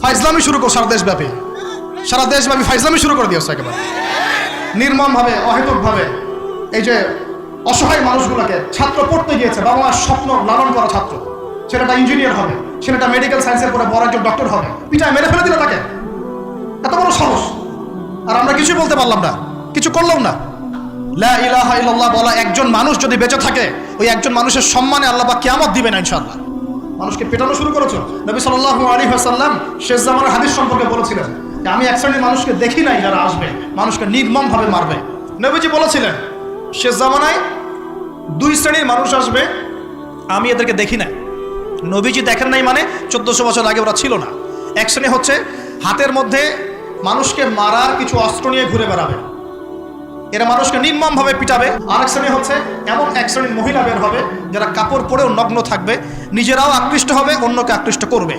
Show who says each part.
Speaker 1: ফাইজলামি শুরু করো সারা দেশব্যাপী ফাইজলামি শুরু করে দিয়েছে একেবারে নির্মমভাবে, অহেতুকভাবে। এই যে অসহায় মানুষগুলোকে, ছাত্র পড়তে গিয়েছে, বাবা মার স্বপ্ন লালন করা ছাত্র, ছেলেটা ইঞ্জিনিয়ার হবে, ছেলেটা মেডিকেল সায়েন্সের পরে বড় একজন ডক্টর হবে, পিটায় মেরে ফেলে দিল তাকে। এত বড় সাহস! আর আমরা কিছুই বলতে পারলাম না, কিছু করলাম না। লা ইলাহা ইল্লাল্লাহ বলা একজন মানুষ যদি বেঁচে থাকে, ওই একজন মানুষের সম্মানে আল্লাহ পাক কিয়ামত দিবেন ইনশাআল্লাহ। মানুষকে পেটানো শুরু করেছো। নবী সাল্লাল্লাহু আলাইহি ওয়াসাল্লাম শেষ জামানার হাদিস সম্পর্কে বলেছিলেন যে আমি এক শ্রেণীর মানুষকে দেখি নাই যারা আসবে, মানুষকে নির্মমভাবে মারবে। নবীজি বলেছিলেন শেষ জামানায় দুই শ্রেণীর মানুষ আসবে, আমি এদেরকে দেখি নাই। নবীজি দেখেন নাই মানে 1400 বছর আগে ওরা ছিল না। এক শ্রেণী হচ্ছে হাতের মধ্যে মানুষকে মারার কিছু অস্ত্র নিয়ে ঘুরে বেড়াবে, এরা মানুষকে নির্মমভাবে পিটাবে। আরেক শ্রেণী হচ্ছে এমন এক শ্রেণীর মহিলা বের হবে যারা কাপড় পরেও নগ্ন থাকবে, নিজেরাও আকৃষ্ট হবে, অন্যকে আকৃষ্ট করবে।